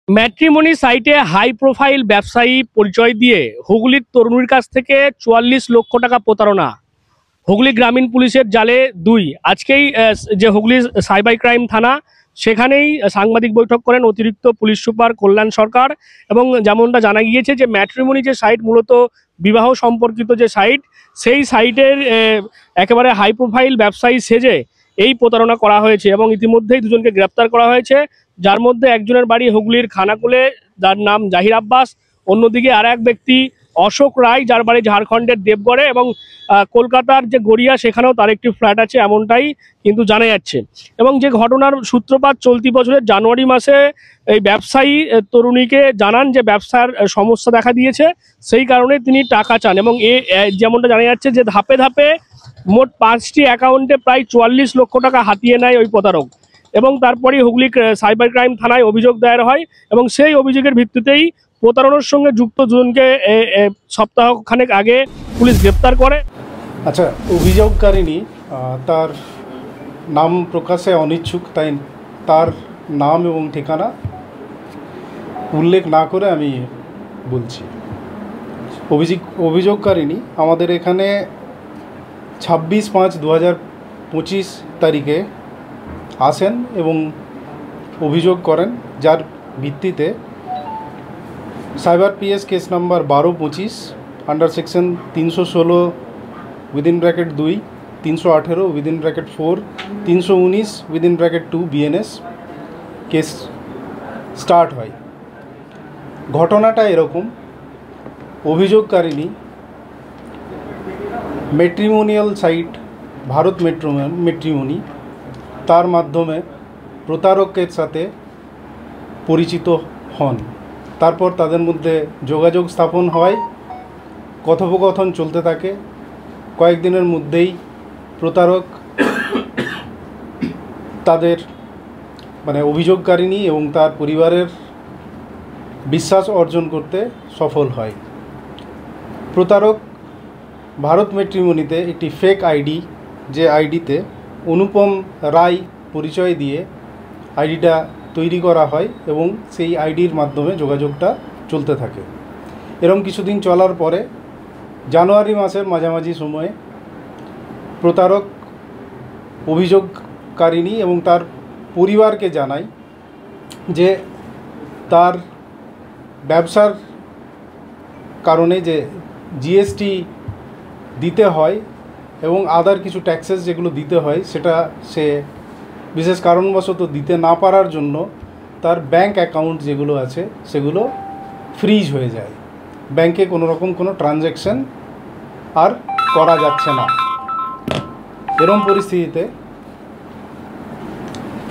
Matrimony সাইটে high profile ব্যবসায়ী পরিচয় দিয়ে হুগলির তরুণীর কাছ থেকে ৪৪ লক্ষ টাকা প্রতারণা। হুগলি গ্রামীণ পুলিশের জালে দুই। আজকেই যে হুগলি সাইবার ক্রাইম থানা, সেখানেই সাংবাদিক বৈঠক করেন অতিরিক্ত পুলিশ সুপার কল্যাণ সরকার। এবং যেমনটা জানা গিয়েছে যে ম্যাট্রিমনি যে সাইট, মূলত বিবাহ সম্পর্কিত যে সাইট, সেই সাইটের একেবারে হাই প্রোফাইল ব্যবসায়ী সেজে এই প্রতারণা করা হয়েছে এবং ইতিমধ্যেই দুজনকে গ্রেপ্তার করা হয়েছে, যার মধ্যে একজনের বাড়ি হুগলির খানাকুলে, যার নাম জাহির আব্বাস। অন্যদিকে আর এক ব্যক্তি অশোক রায়, যার বাড়ি ঝাড়খণ্ডের দেবগড়ে, এবং কলকাতার যে গড়িয়া, সেখানেও তার একটি ফ্ল্যাট আছে, এমনটাই কিন্তু জানা যাচ্ছে। এবং যে ঘটনার সূত্রপাত চলতি বছরের জানুয়ারি মাসে এই ব্যবসায়ী তরুণীকে জানান যে ব্যবসার সমস্যা দেখা দিয়েছে, সেই কারণে তিনি টাকা চান। এবং যেমনটা জানা যাচ্ছে যে ধাপে ধাপে মোট 5টি অ্যাকাউন্টে প্রায় 44 লক্ষ টাকা হাতিয়ে নেয় ওই প্রতারক। এবং তারপরে হুগলি সাইবার ক্রাইম থানায় অভিযোগ দায়ের হয় এবং সেই অভিযোগের ভিত্তিতেই প্রতারণার সঙ্গে যুক্ত দুজনকে সপ্তাহখানেক আগে পুলিশ গ্রেপ্তার করে। আচ্ছা, অভিযোগকারিনী তার নাম প্রকাশে অনিচ্ছুক, তাই তার নাম এবং ঠিকানা উল্লেখ না করে আমি বলছি। অভিযোগকারিনী আমাদের এখানে 26/5/2025 তারিখে আসেন এবং অভিযোগ করেন, যার ভিত্তিতে cyber PS case number 1225 under section 316(2), 318(4), 319(2) BNS case start হয়। ঘটনাটা এরকম: অভিযোগকারিনী ম্যাট্রিমোনিয়াল সাইট ভারত ম্যাট্রিমনি, তার মাধ্যমে প্রতারকের সাথে পরিচিত হন। তারপর তাদের মধ্যে যোগাযোগ স্থাপন হয়, কথোপকথন চলতে থাকে। কয়েকদিনের মধ্যেই প্রতারক তাদের অভিযোগকারিনী এবং তার পরিবারের বিশ্বাস অর্জন করতে সফল হয়। প্রতারক ভারত ম্যাট্রিমনিতে একটি ফেক আইডি, যে আইডিতে অনুপম রায় পরিচয় দিয়ে আইডিটা তৈরি করা হয় এবং সেই আইডির মাধ্যমে যোগাযোগটা চলতে থাকে। এরকম কিছুদিন চলার পরে জানুয়ারি মাসের মাঝামাঝি সময়ে প্রতারক অভিযোগকারিনী এবং তার পরিবারকে জানায় যে তার ব্যবসার কারণে যে জিএসটি দিতে হয় এবং আদার কিছু ট্যাক্সেস যেগুলো দিতে হয়, সেটা সে বিশেষ কারণবশত দিতে না পারার জন্য তার ব্যাংক অ্যাকাউন্ট যেগুলো আছে সেগুলো ফ্রিজ হয়ে যায়। ব্যাংকে কোনো রকম কোনো ট্রানজ্যাকশন আর করা যাচ্ছে না।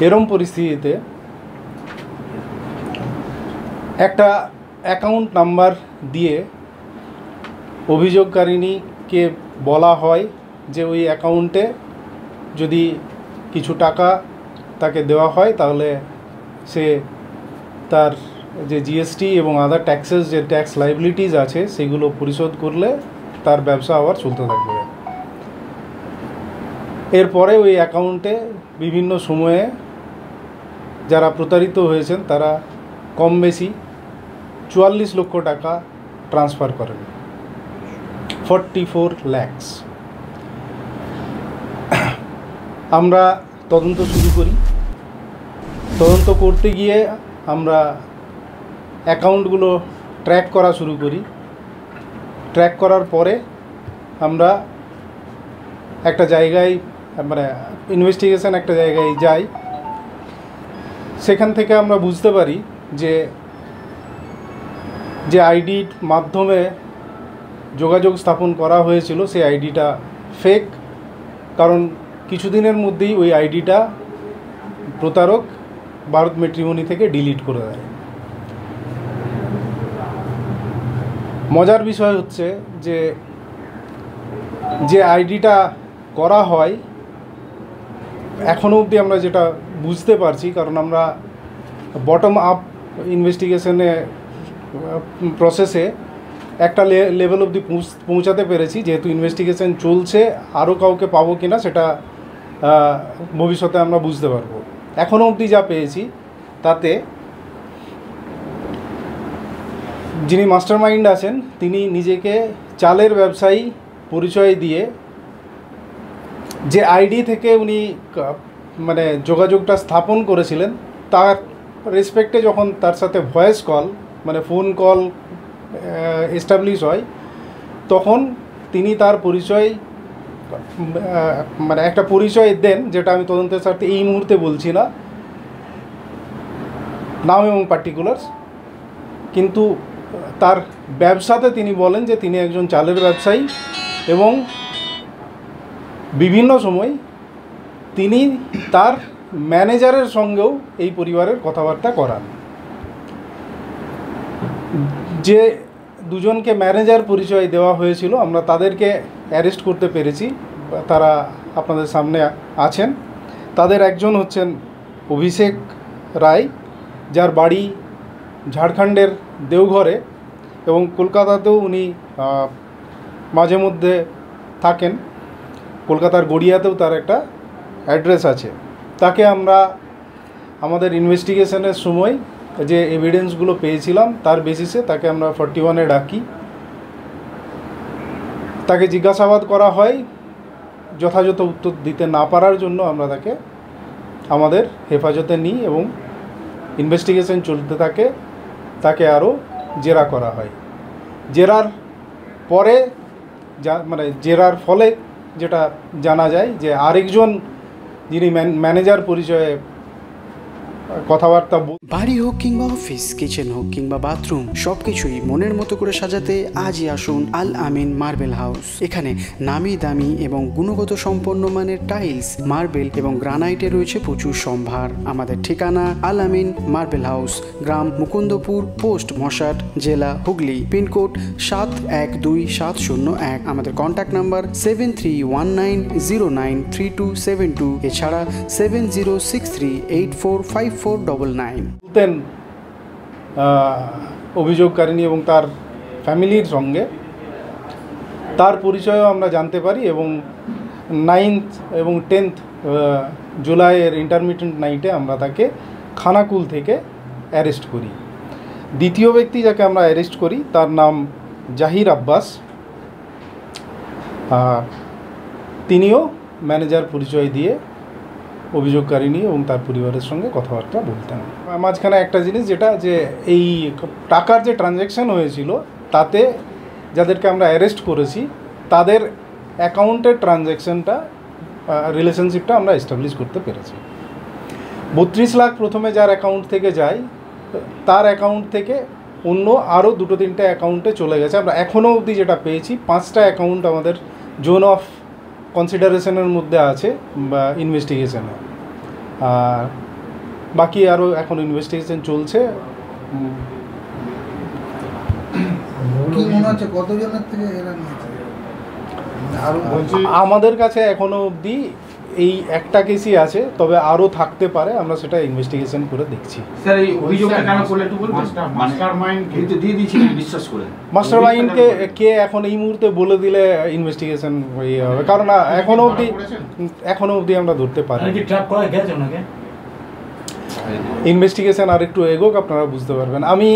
এরম পরিস্থিতিতে একটা অ্যাকাউন্ট নাম্বার দিয়ে অভিযোগকারিনীকে বলা হয় যে ওই অ্যাকাউন্টে যদি কিছু টাকা তাকে দেওয়া হয় তাহলে সে তার যে জিএসটি এবং আদার ট্যাক্সেস, যে ট্যাক্স লাইবিলিটিস আছে, সেগুলো পরিশোধ করলে তার ব্যবসা আবার চলতে থাকবে। এরপরে ওই অ্যাকাউন্টে বিভিন্ন সময়ে যারা প্রতারিত হয়েছেন তারা কম বেশি 44 লক্ষ টাকা ট্রান্সফার করেন, 44 lakhs। আমরা তদন্ত শুরু করি। তদন্ত করতে গিয়ে আমরা অ্যাকাউন্টগুলো ট্র্যাক করা শুরু করি। ট্র্যাক করার পরে আমরা একটা জায়গায় ইনভেস্টিগেশন একটা জায়গায় যাই। সেখান থেকে আমরা বুঝতে পারি যে আইডির মাধ্যমে যোগাযোগ স্থাপন করা হয়েছিল সেই আইডিটা ফেক। কারণ কিছুদিনের মধ্যেই ওই আইডিটা প্রতারক ভারত ম্যাট্রিমনি থেকে ডিলিট করে দেয়। মজার বিষয় হচ্ছে যে আইডিটা করা হয়, এখনও অবধি আমরা যেটা বুঝতে পারছি, কারণ আমরা বটম আপ ইনভেস্টিগেশনে প্রসেসে একটা লেভেল অবধি পৌঁছাতে পেরেছি। যেহেতু ইনভেস্টিগেশন চলছে, আরও কাউকে পাবো কিনা সেটা ভবিষ্যতে আমরা বুঝতে পারবো। এখনও অবধি যা পেয়েছি তাতে যিনি মাস্টারমাইন্ড আছেন তিনি নিজেকে চালের ব্যবসায়ী পরিচয় দিয়ে যে আইডি থেকে উনি মানে যোগাযোগটা স্থাপন করেছিলেন তার রেসপেক্টে যখন তার সাথে ভয়েস কল মানে ফোন কল এস্টাবলিশ হয় তখন তিনি তার পরিচয় মানে একটা পরিচয় দেন, যেটা আমি তদন্তের স্বার্থে এই মুহূর্তে বলছি না নাম এবং পার্টিকুলার্স, কিন্তু তার ব্যবসাতে তিনি বলেন যে তিনি একজন চালের ব্যবসায়ী এবং বিভিন্ন সময় তিনি তার ম্যানেজারের সঙ্গেও এই পরিবারের কথাবার্তা করান। যে দুজনকে ম্যানেজার পরিচয় দেওয়া হয়েছিল আমরা তাদেরকে অ্যারেস্ট করতে পেরেছি, তারা আপনাদের সামনে আছেন। তাদের একজন হচ্ছেন অভিষেক রায়, যার বাড়ি ঝাড়খণ্ডের দেওঘরে এবং কলকাতাতেও উনি মাঝে মধ্যে থাকেন, কলকাতার গড়িয়াতেও তার একটা অ্যাড্রেস আছে। তাকে আমরা আমাদের ইনভেস্টিগেশনের সময় যে এভিডেন্সগুলো পেয়েছিলাম তার বেসিসে তাকে আমরা 41-এ ডাকি, তাকে জিজ্ঞাসাবাদ করা হয়। যথাযথ উত্তর দিতে না পারার জন্য আমরা তাকে আমাদের হেফাজতে নিই এবং ইনভেস্টিগেশন চলতে থাকে, তাকে আরও জেরা করা হয়। জেরার পরে জেরার ফলে যেটা জানা যায় যে আরেকজন যিনি ম্যানেজার পরিচয়ে কথাবার্তা বাড়ি হোক কিংবা অফিস, কিচেন হোক কিংবা বাথরুম, সবকিছুই মনের মতো করে সাজাতে আজই আসুন আল আমিন মার্বেল হাউস। এখানে নামি দামি এবং গুণগত সম্পন্ন মানের টাইলস, মার্বেল এবং গ্রানাইটে রয়েছে প্রচুর সম্ভার। আমাদের ঠিকানা আল আমিন মার্বেল হাউস, গ্রাম মুকুন্দপুর, পোস্ট মশাট, জেলা হুগলি, পিনকোড 712701। আমাদের কন্ট্যাক্ট নাম্বার 7319093272, এছাড়া 7063845499। বলতেন অভিযোগকারিণী এবং তার ফ্যামিলির সঙ্গে তার পরিচয়ও আমরা জানতে পারি এবং 9th এবং 10th জুলাইয়ের ইন্টারমিটেন্ট নাইটে আমরা তাকে খানাকুল থেকে অ্যারেস্ট করি। দ্বিতীয় ব্যক্তি যাকে আমরা অ্যারেস্ট করি তার নাম জাহির আব্বাস, তিনিও ম্যানেজার পরিচয় দিয়ে অভিযোগকারিণী এবং তার পরিবারের সঙ্গে কথাবার্তা বলতেন। মাঝখানে একটা জিনিস যেটা যে এই টাকার যে ট্রানজ্যাকশান হয়েছিল তাতে যাদেরকে আমরা অ্যারেস্ট করেছি তাদের অ্যাকাউন্টের ট্রানজ্যাকশানটা রিলেশনশিপটা আমরা এস্টাবলিশ করতে পেরেছি। 32 লাখ প্রথমে যার অ্যাকাউন্ট থেকে যায় তার অ্যাকাউন্ট থেকে অন্য আরও 2-3টে অ্যাকাউন্টে চলে গেছে। আমরা এখনও অবধি যেটা পেয়েছি 5টা অ্যাকাউন্ট আমাদের জোন অফ কনসিডারেশনের মধ্যে আছে বা ইনভেস্টিগেশনে, আর বাকি আরও এখন ইনভেস্টিগেশন চলছে। আমাদের কাছে এখনও অবধি এই একটা কেসই আছে, তবে আরও থাকতে পারে, আমরা সেটা ইনভেস্টিগেশন করে দেখছি। স্যার এই অভিযোগটা কেন করলে একটু বলবেন? মাস্টারমাইন্ড কিন্তু দিয়ে দিয়েছিলেন বিশ্বাস করে। মাস্টারমাইন্ডকে কে এখন এই মুহূর্তে বলে দিলে ইনভেস্টিগেশন হয়ে হবে, কারণ এখনো অবধি আমরা ধরতে পারি। ইনভেস্টিগেশন আর একটু এগোক, আপনারা বুঝতে পারবেন। আমি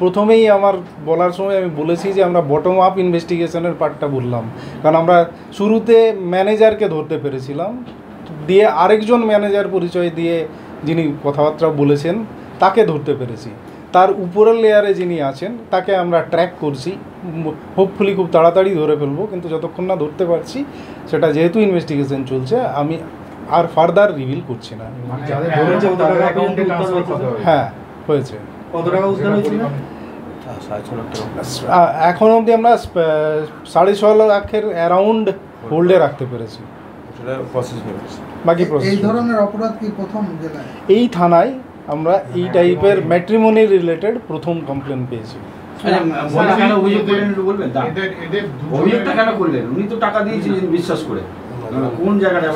প্রথমেই আমার বলার সময় আমি বলেছি যে আমরা বটম আপ ইনভেস্টিগেশনের পার্টটা বললাম, কারণ আমরা শুরুতে ম্যানেজারকে ধরতে পেরেছিলাম, দিয়ে আরেকজন ম্যানেজার পরিচয় দিয়ে যিনি কথাবার্তা বলেছেন তাকে ধরতে পেরেছি। তার উপরের লেয়ারে যিনি আছেন তাকে আমরা ট্র্যাক করছি, হোপফুলি খুব তাড়াতাড়ি ধরে ফেলবো, কিন্তু যতক্ষণ না ধরতে পারছি সেটা যেহেতু ইনভেস্টিগেশন চলছে আমি আর ফার্দার রিভিল করছি না। হ্যাঁ হয়েছে। এখন অবধি আমরা 6.5 লাখের অ্যারাউন্ড হোল্ডে রাখতে পেরেছি। বাকি এই ধরনের অপরাধ কি প্রথম জেলায় এই থানায় আমরা এই টাইপের ম্যাট্রিমনি রিলেটেড প্রথম কমপ্লেন পেয়েছি। উনি তো টাকা দিয়েছিলেন বিশ্বাস করে, কোন জায়গাটা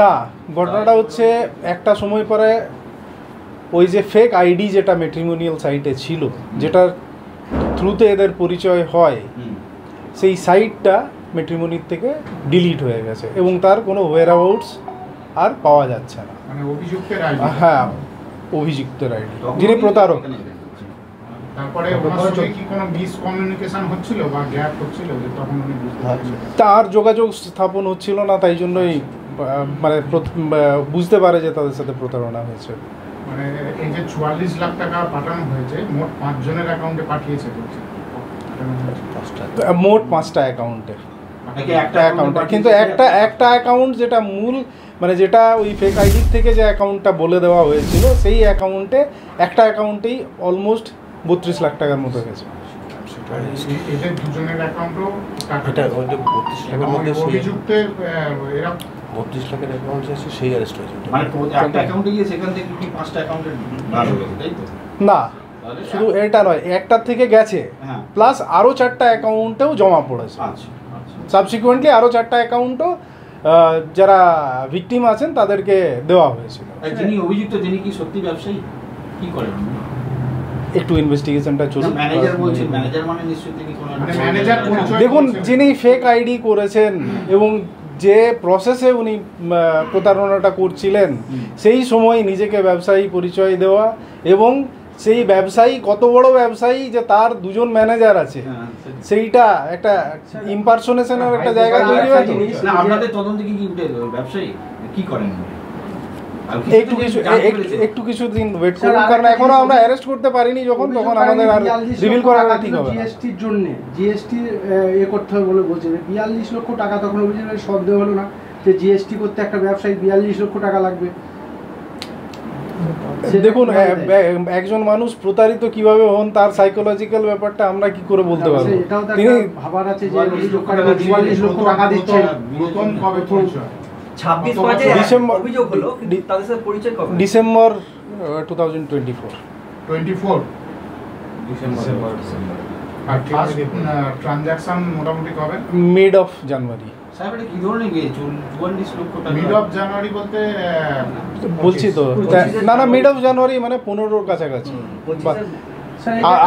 না, ঘটনাটা হচ্ছে একটা সময় পরে ওই যে ফেক আইডি যেটা ম্যাট্রিমোনিয়াল সাইটে ছিল, যেটার থ্রুতে এদের পরিচয় হয়, সেই সাইটটা ম্যাট্রিমোনির থেকে ডিলিট হয়ে গেছে এবং তার কোনো ওয়্যারআবাউটস আর পাওয়া যাচ্ছে না। হ্যাঁ, অভিযুক্তের আইডি, যিনি প্রতারক। তারপরে ওনার সঙ্গে কি কোনো মিসকমিউনিকেশন হচ্ছিল বা গ্যাপ হচ্ছিল যে তখন উনি বুঝতে পারছিলেন? তার যোগাযোগ স্থাপন হচ্ছিল না, তাই জন্যই মানে বুঝতে পারে যে তাদের সাথে প্রতারণা হয়েছে। মানে এই যে 44 লাখ টাকা পাঠানো হয়েছে মোট 5 জনের অ্যাকাউন্টে পাঠিয়েছে বলছে, মোট 5টা অ্যাকাউন্টে, একটা অ্যাকাউন্টে, কিন্তু একটা অ্যাকাউন্ট যেটা মূল মানে যেটা ওই ফেক আইডি থেকে যে অ্যাকাউন্টটা বলে দেওয়া হয়েছিল সেই অ্যাকাউন্টে একটা অ্যাকাউন্টেই অলমোস্ট 32 লাখ টাকার মতো গেছে। এদের দুজনের অ্যাকাউন্টও এটা ওইটা 32 লাখের মধ্যে অভিযুক্তের এরা 32 লাখের অ্যাকাউন্ট আছে, সেই অ্যারেস্ট হয়েছে। মানে একটা অ্যাকাউন্টে গিয়ে সেখান থেকে কি 5টা অ্যাকাউন্টে বার হয়ে গেছে, তাই তো? না, শুধু এটা নয়, একটার থেকে গেছে হ্যাঁ, প্লাস আরও 4টা অ্যাকাউন্টেও জমা পড়েছে। আচ্ছা আচ্ছা। সাবসিকুয়েন্টলি আরও 4টা অ্যাকাউন্টও যারা ভিকটিম আছেন তাদেরকে দেওয়া হয়েছিল। আর যিনি অভিযুক্ত তিনি কি সত্যি ব্যবসায়ী, কি করেন? একটু ইনভেস্টিগেশনটা চলুন। ম্যানেজার বলছেন, ম্যানেজার মানে নিশ্চয়ই তিনি কোনো মানে ম্যানেজার পরিচয় দেখুন, বলছেন। যিনি ফেক আইডি করেছেন এবং যে প্রসেসে উনি প্রতারণাটা করছিলেন সেই সময় নিজেকে ব্যবসায়ী পরিচয় দেওয়া এবং সেই ব্যবসায়ী কত বড় ব্যবসায়ী যে তার দুজন ম্যানেজার আছে সেইটা একটা ইমপারসোনেশনের একটা জায়গা তৈরি হয়। না, আপনাদের তদন্তে কি উঠে ব্যবসায়ী কি করেন? একটু কিছুদিন ওয়েট করুন, কারণ এখনো আমরা অ্যারেস্ট করতে পারিনি, যখন তখন আমাদের আর রিভিল করাটা ঠিক হবে। জিএসটির জন্য জিএসটি করতে হবে বলে বলছে, 42 লক্ষ টাকা তখন অভিযোগের সন্দেহ হলো না যে জিএসটি করতে একটা ব্যবসায়ী 42 লক্ষ টাকা লাগবে? দেখুন, একজন মানুষ প্রতারিত কিভাবে হন তার সাইকোলজিক্যাল ব্যাপারটা আমরা কি করে বলতে পারবো। তিনি ভাবার আছে যে 42 লক্ষ টাকা দিচ্ছে। প্রথম কবে পরিচয়? 26 মার্চে অভিযোগ হলো, কিন্তু তাদের সাথে পরিচয় কবে? ডিসেম্বর 2024। 24 ডিসেম্বর। আর ফার্স্ট ট্রানজাকশন মোটামুটি কবে? Mid of January. সাহেব এটা কি ধরনের গিয়ে 44 লক্ষ টাকা? মিড অফ জানুয়ারি বলতে বলছি তো, না না, মিড অফ জানুয়ারি মানে 15-র কাছাকাছি।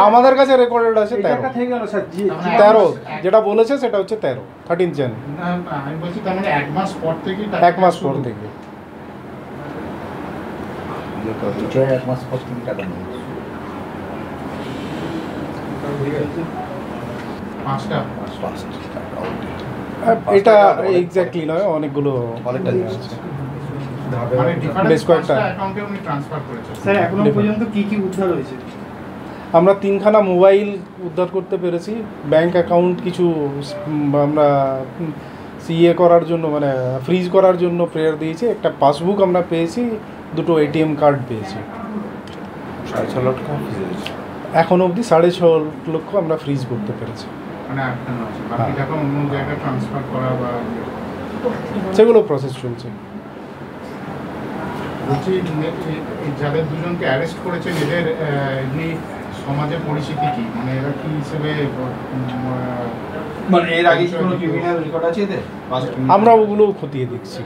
আমাদের কাছে রেকর্ডেড আছে 13, যেটা বলেছে সেটা হচ্ছে 13 জানুয়ারি। আমি বলছি তার মানে 1 মাস পর থেকে, 1 মাস পর থেকে। 1 মাস পর থেকে টাকা নেই। 5টা এটা এক্স্যাক্টলি নয়, অনেকগুলো অনেকটা আছে। মানে ডিফারেন্ট বেশ কয়েকটা অ্যাকাউন্টে উনি ট্রান্সফার করেছেন। স্যার এখনো পর্যন্ত কি কি উদ্ধার হয়েছে? আমরা 3খানা মোবাইল উদ্ধার করতে পেরেছি, ব্যাংক অ্যাকাউন্ট কিছু আমরা সিএ করার জন্য মানে ফ্রিজ করার জন্য প্রেয়ার দিয়েছি, একটা পাসবুক আমরা পেয়েছি, 2টো এটিএম কার্ড পেয়েছি। 6.5 লক্ষ টাকা ফ্রিজ হয়েছে। এখন অবধি 6.5 লক্ষ আমরা ফ্রিজ করতে পেরেছি। মানে এখনো আছে, বাকি টাকা অন্য জায়গায় ট্রান্সফার করা বা সেগুলো প্রসেস চলছে। বলছি যাদের দুজনকে অ্যারেস্ট করেছেন এদের এমনি সমাজের পরিস্থিতি কি, মানে এরা কি হিসেবে মানে এর আগে কোনো ক্রিমিনাল রেকর্ড আছে এদের? আমরা ওগুলো খতিয়ে দেখছি,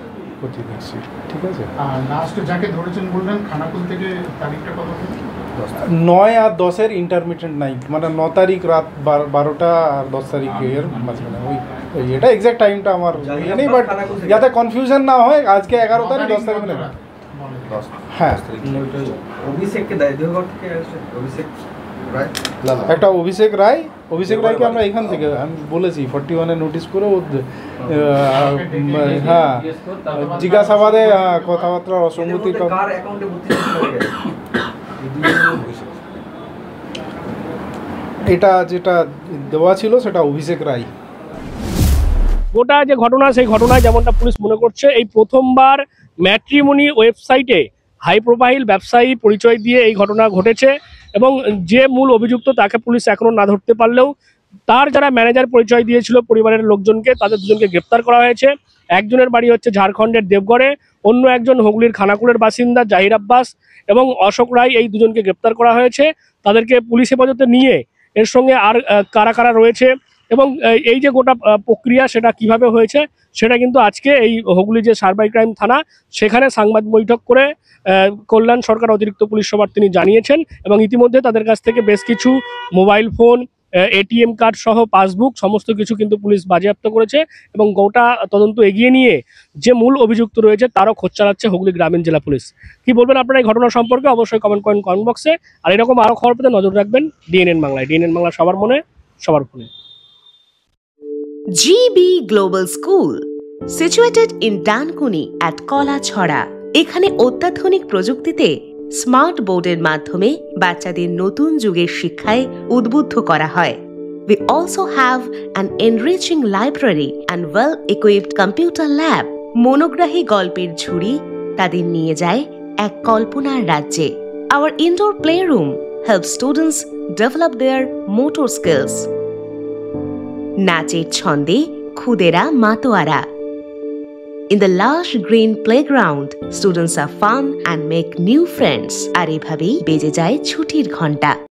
ঠিক আছে। আর লাস্ট যাকে ধরেছেন বললেন খানাকুল থেকে, তারিখটা কত? 9 আর 10-এর ইন্টারমিডিয়েট নাইট, মানে 9 তারিখ রাত 12টা আর 10 তারিখ এর মাঝখানে। ওই এটা এক্সাক্ট টাইমটা আমার ইয়ে নেই, বাট যাতে কনফিউশন না হয়, আজকে 11 তারিখ 10 তারিখ না। হ্যাঁ, অভিষেককে দায় দেওয়া থেকে অভিষেক রায়, একটা অভিষেক রায়কে আমরা এখান থেকে আমি বলেছি 41-এ নোটিশ করে হ্যাঁ জিজ্ঞাসাবাদে কথাবার্তা অসঙ্গতি। কার অ্যাকাউন্টে 32 টাকা গেছে? এটা যেটা দেওয়া ছিল সেটা অভিষেক রায়। গোটা যে ঘটনা, সেই ঘটনায় যেমনটা পুলিশ মনে করছে, এই প্রথমবার ম্যাট্রিমনি ওয়েবসাইটে হাই প্রোফাইল ব্যবসায়ী পরিচয় দিয়ে এই ঘটনা ঘটেছে এবং যে মূল অভিযুক্ত তাকে পুলিশ এখনো না ধরতে পারলেও তার যারা ম্যানেজার পরিচয় দিয়েছিল পরিবারের লোকজনকে, তাদের দুজনকে গ্রেপ্তার করা হয়েছে। একজনের বাড়ি হচ্ছে ঝাড়খণ্ডের দেবগড়ে, অন্য একজন হুগলির খানাকুলের বাসিন্দা জাহির আব্বাস এবং অশোক রায়, এই দুজনকে গ্রেপ্তার করা হয়েছে। তাদেরকে পুলিশ হেফাজতে নিয়ে এর সঙ্গে আর কারা কারা রয়েছে এবং এই যে গোটা প্রক্রিয়া সেটা কিভাবে হয়েছে সেটা কিন্তু আজকে এই হুগলি যে সাইবার ক্রাইম থানা সেখানে সাংবাদিক বৈঠক করে কল্যাণ সরকার অতিরিক্ত পুলিশ সুপার তিনি জানিয়েছেন এবং ইতিমধ্যে তাদের কাছ থেকে বেশ কিছু মোবাইল ফোন, এটিএম কার্ড সহ পাসবুক সমস্ত কিছু কিন্তু পুলিশ বাজেয়াপ্ত করেছে এবং গোটা তদন্ত এগিয়ে নিয়ে যে মূল অভিযুক্ত রয়েছে তারও খোঁজ চালাচ্ছে হুগলি গ্রামীণ জেলা পুলিশ। কি বলবেন আপনারা এই ঘটনা সম্পর্কে অবশ্যই কমেন্ট করেন কমেন্ট বক্সে। আর এরকম আরও খবর পেতে নজর রাখবেন ডিএনএন বাংলায়। ডিএনএন বাংলা সবার মনে সবার ফোনে। GB Global School, situated in Dankuni at Kolachhora. এখানে অত্যাধুনিক প্রযুক্তিতে স্মার্ট বোর্ডের মাধ্যমে বাচ্চাদের নতুন যুগের শিক্ষায় উদ্বুদ্ধ করা হয়। We also have an enriching library and well-equipped computer lab. মনোগ্রাহী গল্পের ঝুড়ি তাদের নিয়ে যায় এক কল্পনার রাজ্যে। Our indoor playroom helps students develop their motor skills. নাচের ছন্দে খুদেরা মাতোয়ারা। In the lush green playground, students are fun and make new friends. আর এভাবেই বেজে যায় ছুটির ঘন্টা।